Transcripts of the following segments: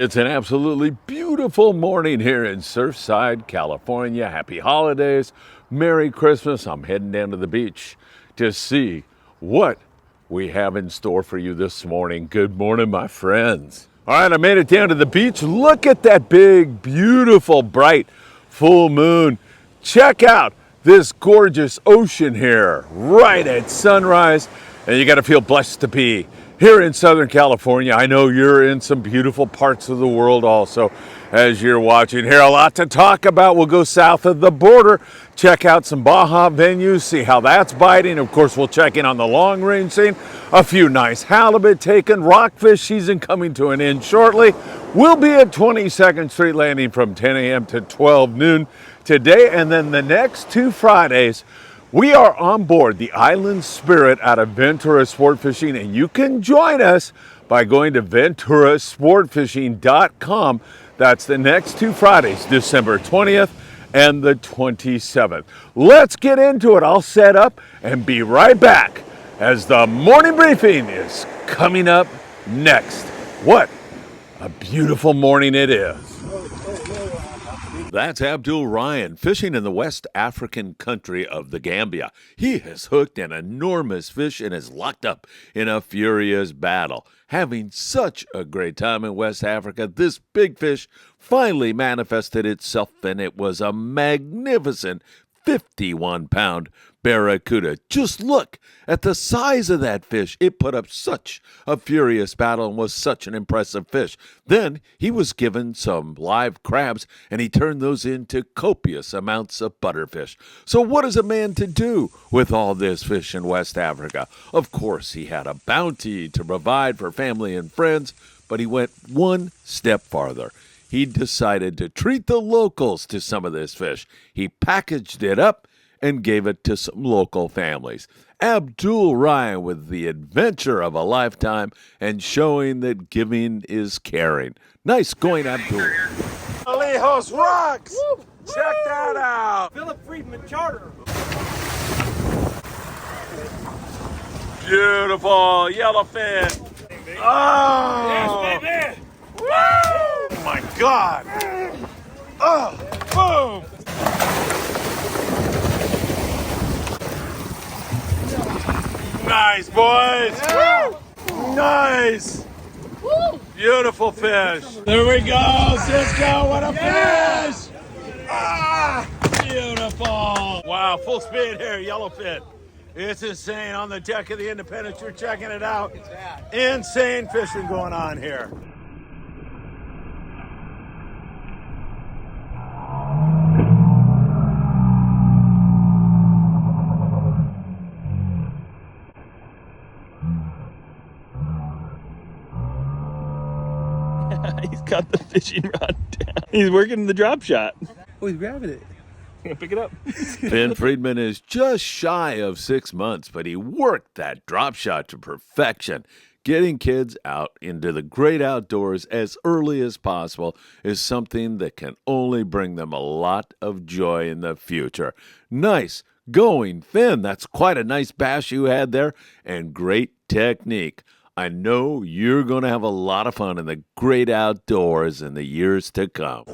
It's an absolutely beautiful morning here in Surfside, California. Happy holidays, Merry Christmas. I'm heading down to the beach to see what we have in store for you this morning. Good morning, my friends. All right, I made it down to the beach. Look at that big, beautiful, bright full moon. Check out this gorgeous ocean here right at sunrise. And you got to feel blessed to be here in Southern California. I know you're in some beautiful parts of the world also as you're watching here. A lot to talk about. We'll go south of the border, check out some Baja venues, see how that's biting. Of course, we'll check in on the long range scene. A few nice halibut taken. Rockfish season coming to an end shortly. We'll be at 22nd Street Landing from 10 a.m. to 12 noon today. And then the next 2 Fridays, we are on board the Island Spirit out of Ventura Sport Fishing, and you can join us by going to venturasportfishing.com. That's the next 2 Fridays, December 20th and the 27th. Let's get into it. I'll set up and be right back as the morning briefing is coming up next. What a beautiful morning it is. That's Abdul Ryan fishing in the West African country of the Gambia. He has hooked an enormous fish and is locked up in a furious battle. Having such a great time in West Africa, this big fish finally manifested itself, and it was a magnificent 51-pound barracuda. Just look at the size of that fish. It put up such a furious battle and was such an impressive fish. Then he was given some live crabs, and he turned those into copious amounts of butterfish. So what is a man to do with all this fish in West Africa? Of course, he had a bounty to provide for family and friends, but he went one step farther. He decided to treat the locals to some of this fish. He packaged it up and gave it to some local families. Abdul Ryan with the adventure of a lifetime and showing that giving is caring. Nice going, Abdul. Alejos Rocks! Woo! Check that out! Phil Friedman charter. Beautiful yellowfin! Oh! Yes, baby! Woo! Oh my God! Oh! Boom! Nice, boys! Yeah. Woo! Nice! Woo! Beautiful fish! There we go, Cisco! What a Yeah. fish! Ah! Beautiful! Wow, full speed here, yellowfin. It's insane on the deck of the Independence. You're checking it out. Insane fishing going on here. He's got the fishing rod down. He's working the drop shot. Oh, he's grabbing it. Pick it up. Phil Friedman is just shy of 6 months, but he worked that drop shot to perfection. Getting kids out into the great outdoors as early as possible is something that can only bring them a lot of joy in the future. Nice going, Finn. That's quite a nice bass you had there, and great technique. I know you're going to have a lot of fun in the great outdoors in the years to come.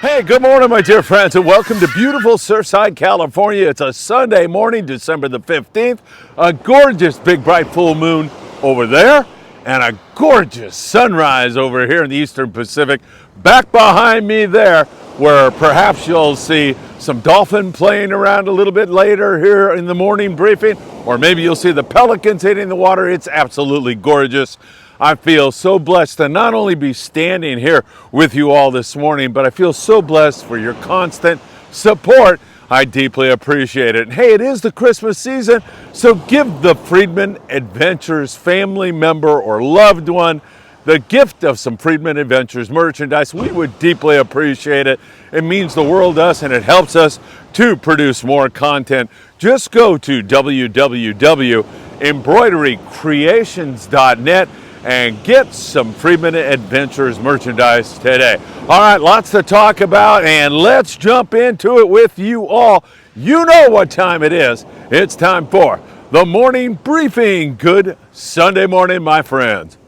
Hey, good morning, my dear friends, and welcome to beautiful Surfside, California. It's a Sunday morning, December the 15th. A gorgeous big bright full moon over there, and a gorgeous sunrise over here in the Eastern Pacific. Back behind me there, where perhaps you'll see some dolphin playing around a little bit later here in the morning briefing, or maybe you'll see the pelicans hitting the water. It's absolutely gorgeous. I feel so blessed to not only be standing here with you all this morning, but I feel so blessed for your constant support. I deeply appreciate it. And hey, it is the Christmas season, so give the Friedman Adventures family member or loved one the gift of some Friedman Adventures merchandise, we would deeply appreciate it. It means the world to us, and it helps us to produce more content. Just go to www.embroiderycreations.net and get some Friedman Adventures merchandise today. All right, lots to talk about, and let's jump into it with you all. You know what time it is. It's time for the morning briefing. Good Sunday morning, my friends.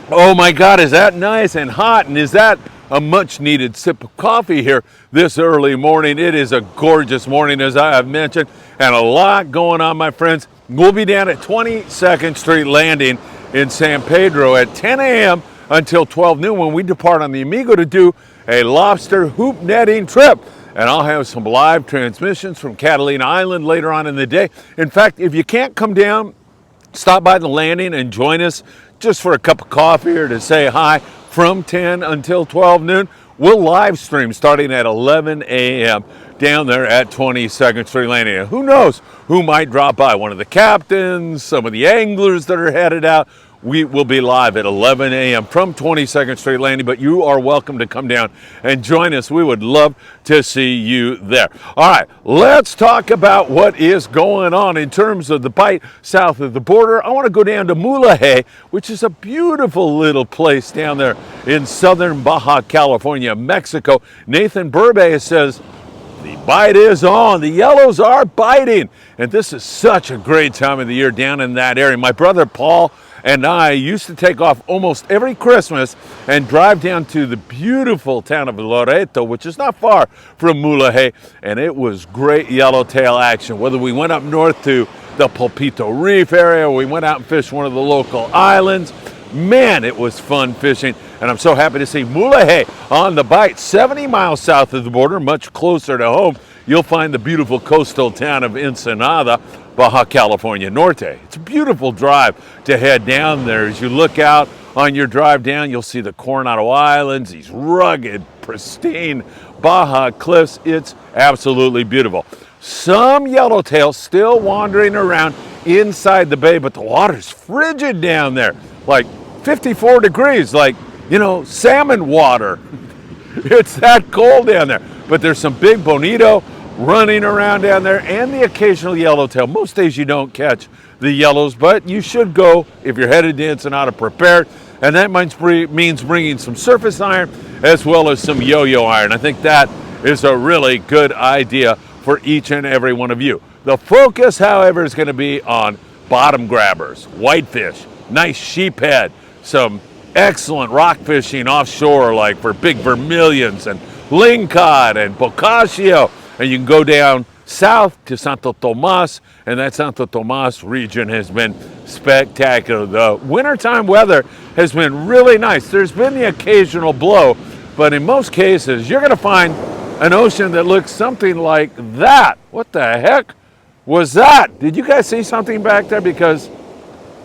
Oh my God, is that nice and hot? And is that a much needed sip of coffee here this early morning? It is a gorgeous morning, as I have mentioned, and a lot going on, my friends. We'll be down at 22nd Street Landing in San Pedro at 10 a.m. until 12 noon when we depart on the Amigo to do a lobster hoop netting trip. And I'll have some live transmissions from Catalina Island later on in the day. In fact, if you can't come down, stop by the landing and join us just for a cup of coffee or to say hi from 10 until 12 noon. We'll live stream starting at 11 a.m. down there at 22nd Street Landing. And who knows who might drop by? One of the captains, some of the anglers that are headed out. We will be live at 11 a.m. from 22nd Street Landing, but you are welcome to come down and join us. We would love to see you there. All right, let's talk about what is going on in terms of the bite south of the border. I want to go down to Mulaje, which is a beautiful little place down there in southern Baja California, Mexico. Nathan Burbe says, the bite is on. The yellows are biting. And this is such a great time of the year down in that area. My brother Paul and I used to take off almost every Christmas and drive down to the beautiful town of Loreto, which is not far from Mulaje, and it was great yellowtail action. Whether we went up north to the Pulpito Reef area, or we went out and fished one of the local islands, man, it was fun fishing, and I'm so happy to see Mulaje on the bite. 70 miles south of the border, much closer to home, you'll find the beautiful coastal town of Ensenada, Baja California Norte. It's a beautiful drive to head down there. As you look out on your drive down, you'll see the Coronado Islands, these rugged, pristine Baja cliffs. It's absolutely beautiful. Some yellowtail still wandering around inside the bay, but the water's frigid down there, like 54 degrees, like, you know, salmon water. It's that cold down there. But there's some big bonito running around down there, and the occasional yellowtail. Most days you don't catch the yellows, but you should go if you're headed to Ensenada prepared, and that means bringing some surface iron as well as some yo-yo iron. I think that is a really good idea for each and every one of you. The focus, however, is going to be on bottom grabbers, whitefish, nice sheephead, some excellent rock fishing offshore, like for big vermilions and lingcod and bocaccio. And you can go down south to Santo Tomas, and that Santo Tomas region has been spectacular. The wintertime weather has been really nice. There's been the occasional blow, but in most cases, you're going to find an ocean that looks something like that. What the heck was that? Did you guys see something back there? Because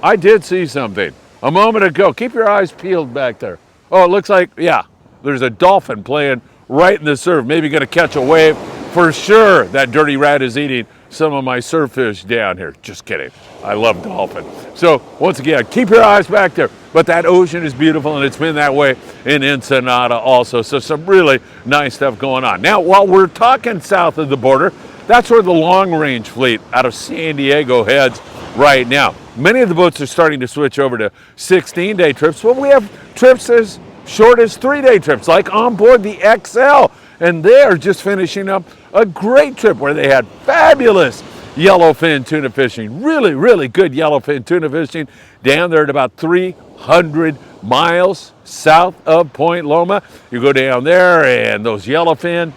I did see something a moment ago. Keep your eyes peeled back there. Oh, it looks like, yeah, there's a dolphin playing right in the surf. Maybe going to catch a wave. For sure, that dirty rat is eating some of my surf fish down here. Just kidding. I love dolphin. So once again, keep your eyes back there. But that ocean is beautiful, and it's been that way in Ensenada also. So some really nice stuff going on. Now, while we're talking south of the border, that's where the long-range fleet out of San Diego heads right now. Many of the boats are starting to switch over to 16-day trips, but we have trips as short as 3-day trips, like on board the XL. And they are just finishing up a great trip where they had fabulous yellowfin tuna fishing. Really, really good yellowfin tuna fishing down there at about 300 miles south of Point Loma. You go down there and those yellowfin,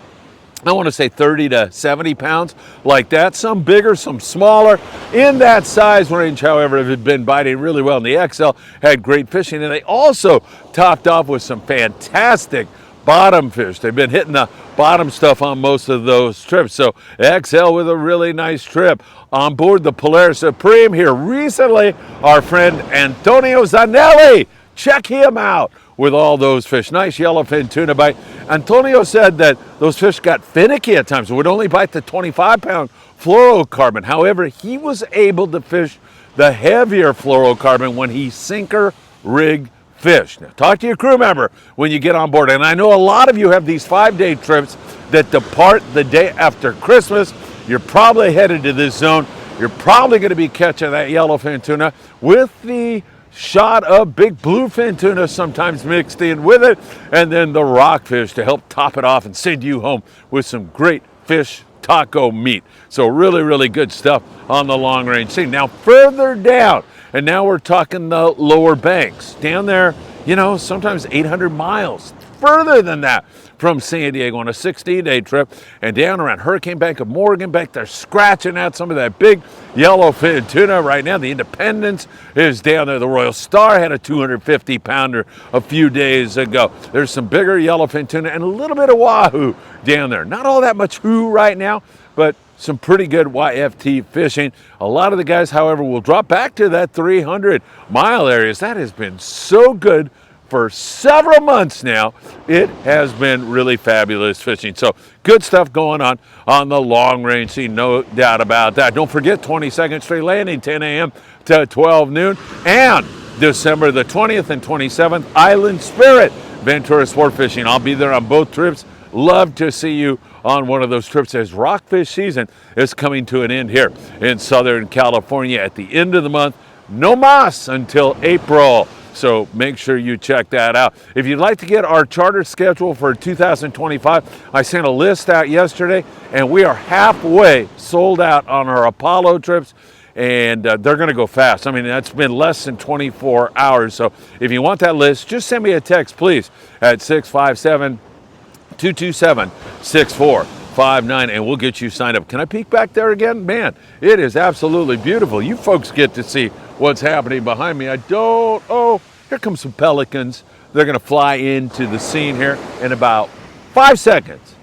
I want to say 30 to 70 pounds, like that. Some bigger, some smaller. In that size range, however, have been biting really well. And the XL had great fishing. And they also topped off with some fantastic bottom fish. They've been hitting the bottom stuff on most of those trips. So XL with a really nice trip on board the Polaris Supreme here recently. Our friend Antonio Zanelli, check him out with all those fish. Nice yellowfin tuna bite. Antonio said that those fish got finicky at times. It would only bite the 25-pound fluorocarbon. However, he was able to fish the heavier fluorocarbon when he sinker rig fish. Now, talk to your crew member when you get on board. And I know a lot of you have these 5-day trips that depart the day after Christmas. You're probably headed to this zone. You're probably going to be catching that yellowfin tuna with the shot of big bluefin tuna sometimes mixed in with it, and then the rockfish to help top it off and send you home with some great fish taco meat. So really, really good stuff on the long range scene. Now further down, and now we're talking the lower banks. Down there, you know, sometimes 800 miles further than that from San Diego on a 16-day trip, and down around Hurricane Bank of Morgan Bank, they're scratching out some of that big yellowfin tuna right now. The Independence is down there. The Royal Star had a 250-pounder a few days ago. There's some bigger yellowfin tuna and a little bit of wahoo down there. Not all that much who right now, but some pretty good YFT fishing. A lot of the guys, however, will drop back to that 300-mile areas. That has been so good for several months now. It has been really fabulous fishing. So good stuff going on the long range scene, no doubt about that. Don't forget 22nd Street Landing, 10 a.m. to 12 noon. And December the 20th and 27th, Island Spirit, Ventura Sport Fishing. I'll be there on both trips. Love to see you on one of those trips as rockfish season is coming to an end here in Southern California at the end of the month. No mas until April. So make sure you check that out. If you'd like to get our charter schedule for 2025, I sent a list out yesterday, and we are halfway sold out on our Apollo trips, and they're going to go fast. I mean, that's been less than 24 hours. So if you want that list, just send me a text, please, at 657-227-6459, and we'll get you signed up. Can I peek back there again? Man, it is absolutely beautiful. You folks get to see what's happening behind me. Oh, here come some pelicans. They're going to fly into the scene here in about 5 seconds.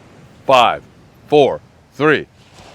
5, 4, 3,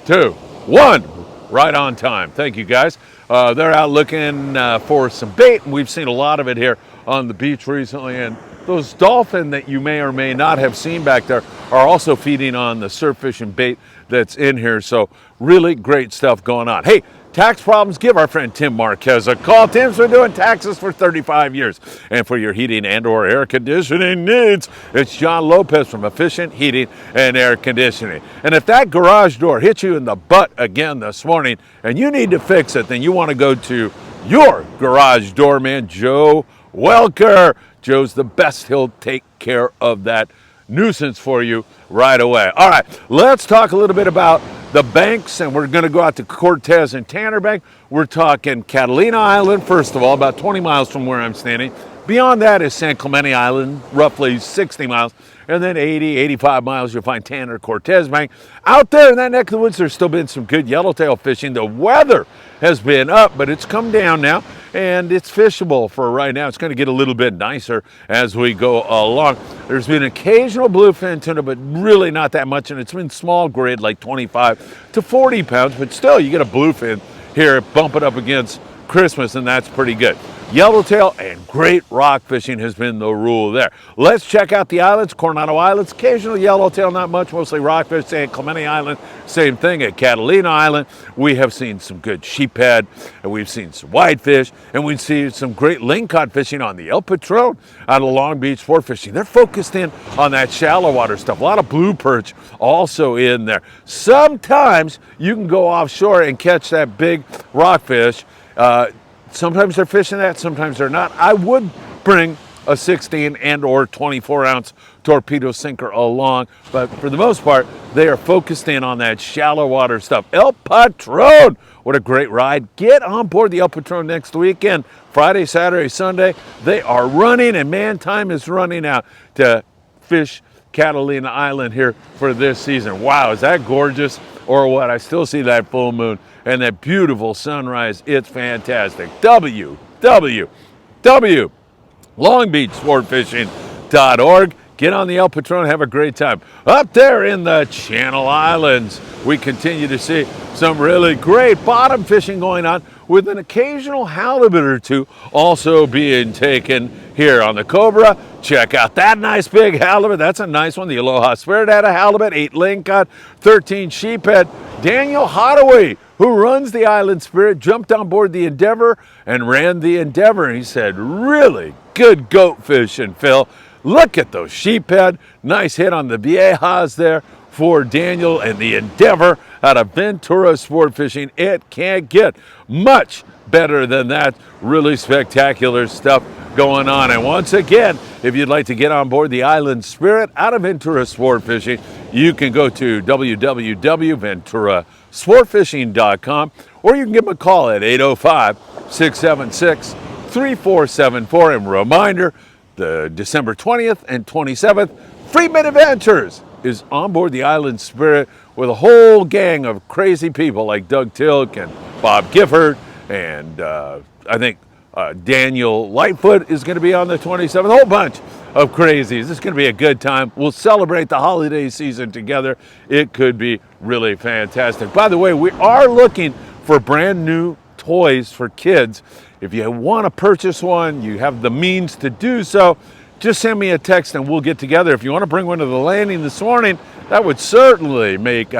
2, 1. Right on time. Thank you, guys. They're out looking for some bait, and we've seen a lot of it here on the beach recently. And those dolphin that you may or may not have seen back there are also feeding on the surf fishing bait that's in here. So really great stuff going on. Hey, tax problems, give our friend Tim Marquez a call. Tim's been doing taxes for 35 years. And for your heating and or air conditioning needs, it's John Lopez from Efficient Heating and Air Conditioning. And if that garage door hit you in the butt again this morning and you need to fix it, then you want to go to your garage doorman, Joe Welker. Joe's the best. He'll take care of that nuisance for you right away. All right, let's talk a little bit about the banks, and we're going to go out to Cortez and Tanner Bank. We're talking Catalina Island, first of all, about 20 miles from where I'm standing. Beyond that is San Clemente Island, roughly 60 miles. And then 80, 85 miles, you'll find Tanner Cortez Bank. Out there in that neck of the woods, there's still been some good yellowtail fishing. The weather has been up, but it's come down now, and it's fishable for right now. It's going to get a little bit nicer as we go along. There's been occasional bluefin tuna, but really not that much, and it's been small grade, like 25 to 40 pounds, but still, you get a bluefin here, bump it up against Christmas, and that's pretty good. Yellowtail and great rock fishing has been the rule there. Let's check out the islands. Coronado Islands, occasional yellowtail, not much, mostly rockfish. San Clemente Island, same thing. At Catalina Island, we have seen some good sheephead, and we've seen some whitefish, and we've seen some great lingcod fishing on the El Patron out of Long Beach Sport Fishing. They're focused in on that shallow water stuff. A lot of blue perch also in there. Sometimes you can go offshore and catch that big rockfish. Sometimes they're fishing that, sometimes they're not. I would bring a 16 and or 24 ounce torpedo sinker along, but for the most part, they are focused in on that shallow water stuff. El Patron, what a great ride. Get on board the El Patron next weekend, Friday, Saturday, Sunday. They are running, and man, time is running out to fish Catalina Island here for this season. Wow, is that gorgeous or what? I still see that full moon and that beautiful sunrise. It's fantastic. www.longbeachsportfishing.org. Get on the El Patron, have a great time. Up there in the Channel Islands, we continue to see some really great bottom fishing going on, with an occasional halibut or two also being taken here on the Cobra. Check out that nice big halibut. That's a nice one. The Aloha Spirit had a halibut, 8 lingcod, 13 sheephead. Daniel Hottaway, who runs the Island Spirit, jumped on board the Endeavor and ran the Endeavor. And he said, really good goat fishing, Phil. Look at those sheephead. Nice hit on the viejas there for Daniel and the Endeavor out of Ventura Sport Fishing. It can't get much better than that. Really spectacular stuff going on. And once again, if you'd like to get on board the Island Spirit out of Ventura Sport Fishing, you can go to www.venturasportfishing.com, or you can give them a call at 805-676-3474. And reminder, the December 20th and 27th, Friedman Adventures is on board the Island Spirit with a whole gang of crazy people like Doug Tilk and Bob Gifford, and I think Daniel Lightfoot is going to be on the 27th. A whole bunch of crazies. It's going to be a good time. We'll celebrate the holiday season together. It could be really fantastic. By the way, we are looking for brand new toys for kids. If you want to purchase one, you have the means to do so, just send me a text and we'll get together. If you want to bring one to the landing this morning, that would certainly make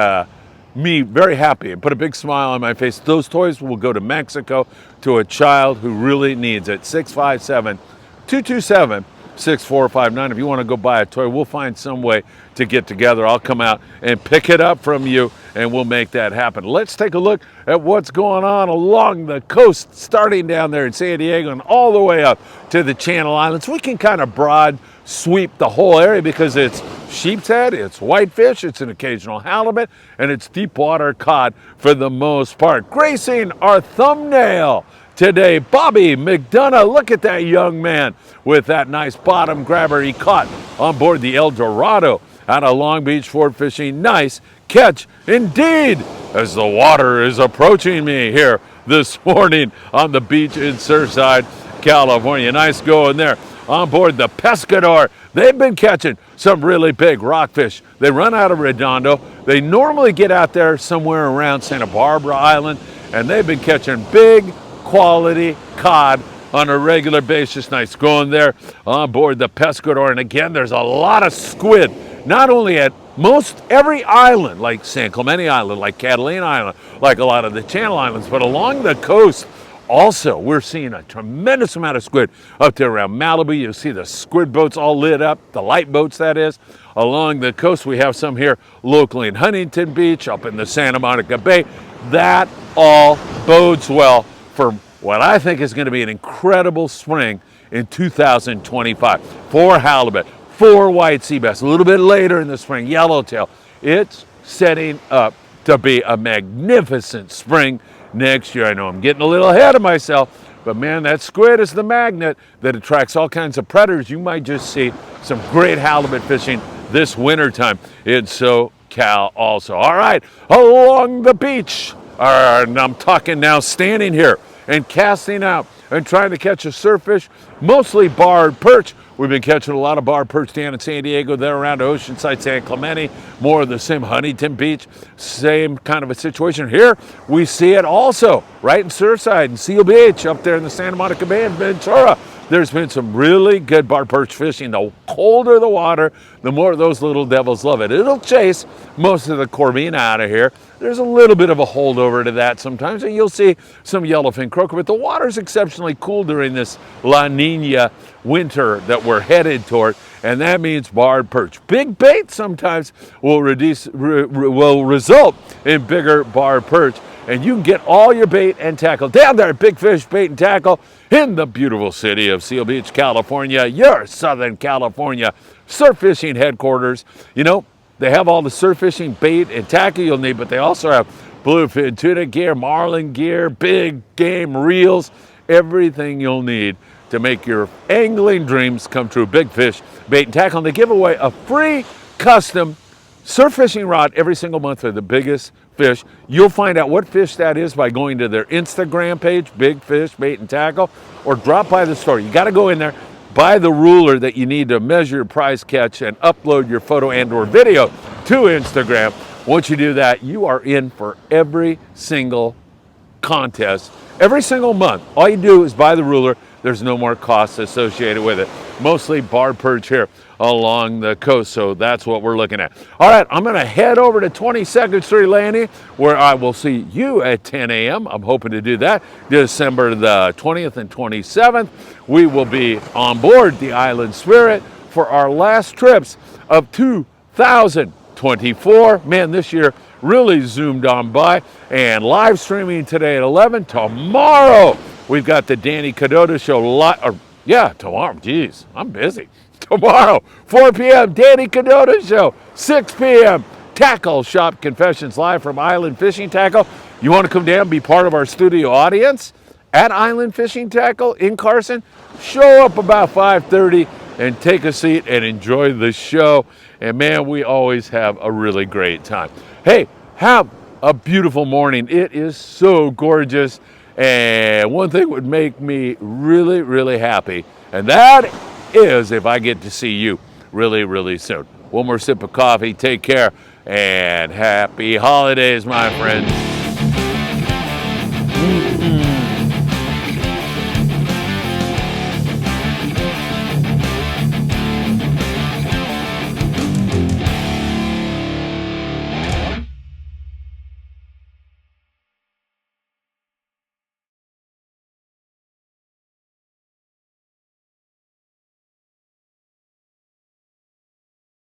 me very happy and put a big smile on my face. Those toys will go to Mexico to a child who really needs it. 657-227-6459. If you want to go buy a toy, we'll find some way to get together. I'll come out and pick it up from you, and we'll make that happen. Let's take a look at what's going on along the coast, starting down there in San Diego and all the way up to the Channel Islands. We can kind of broad sweep the whole area because it's sheep's head, it's whitefish, it's an occasional halibut, and it's deep water cod for the most part. Gracing our thumbnail today, Bobby McDonough. Look at that young man with that nice bottom grabber he caught on board the El Dorado out of Long Beach Sport Fishing. Nice catch indeed, as the water is approaching me here this morning on the beach in Surfside, California. Nice going there on board the Pescador. They've been catching some really big rockfish. They run out of Redondo. They normally get out there somewhere around Santa Barbara Island, and they've been catching big quality cod on a regular basis. Nice going there on board the Pescador. And again, there's a lot of squid, not only at most every island, like San Clemente Island, like Catalina Island, like a lot of the Channel Islands, but along the coast also, we're seeing a tremendous amount of squid up there around Malibu. You'll see the squid boats all lit up, the light boats that is. Along the coast, we have some here locally in Huntington Beach, up in the Santa Monica Bay. That all bodes well for what I think is going to be an incredible spring in 2025. For halibut, for white sea bass, a little bit later in the spring, yellowtail. It's setting up to be a magnificent spring next year. I know I'm getting a little ahead of myself, but man, that squid is the magnet that attracts all kinds of predators. You might just see some great halibut fishing this wintertime in SoCal also. All right, along the beach, and I'm talking now standing here and casting out and trying to catch a surffish, mostly barred perch. We've been catching a lot of barred perch down in San Diego, there around Oceanside, San Clemente, more of the same Huntington Beach, same kind of a situation. Here we see it also right in Surfside and Seal Beach up there in the Santa Monica Bay in Ventura. There's been some really good barred perch fishing. The colder the water, the more those little devils love it. It'll chase most of the corvina out of here. There's a little bit of a holdover to that sometimes, and you'll see some yellowfin croaker, but the water's exceptionally cool during this La Nina winter that we're headed toward, and that means barred perch. Big bait sometimes will result in bigger barred perch, and you can get all your bait and tackle down there at Big Fish Bait and Tackle in the beautiful city of Seal Beach, California, your Southern California surf fishing headquarters. You know, they have all the surf fishing bait and tackle you'll need, but they also have bluefin tuna gear, marlin gear, big game reels, everything you'll need to make your angling dreams come true. Big Fish Bait and Tackle. And they give away a free custom surf fishing rod every single month for the biggest fish. You'll find out what fish that is by going to their Instagram page, Big Fish Bait and Tackle, or drop by the store. You got to go in there, buy the ruler that you need to measure your prize catch, and upload your photo and or video to Instagram. Once you do that, you are in for every single contest, every single month. All you do is buy the ruler, there's no more costs associated with it. Mostly bar perch here along the coast, so that's what we're looking at. All right, I'm going to head over to 22nd Street Landing, where I will see you at 10 a.m. I'm hoping to do that December the 20th and 27th. We will be on board the Island Spirit for our last trips of 2024. Man, this year really zoomed on by. And live streaming today at 11. Tomorrow, we've got the Danny Cadota Show. Tomorrow. Geez, I'm busy. Tomorrow, 4 p.m., Danny Cadota Show. 6 p.m., Tackle Shop Confessions live from Island Fishing Tackle. You want to come down and be part of our studio audience at Island Fishing Tackle in Carson? Show up about 5:30 and take a seat and enjoy the show. And man, we always have a really great time. Hey, have a beautiful morning. It is so gorgeous. And one thing would make me really, really happy, and that is if I get to see you really, really soon. One more sip of coffee. Take care and happy holidays, my friends.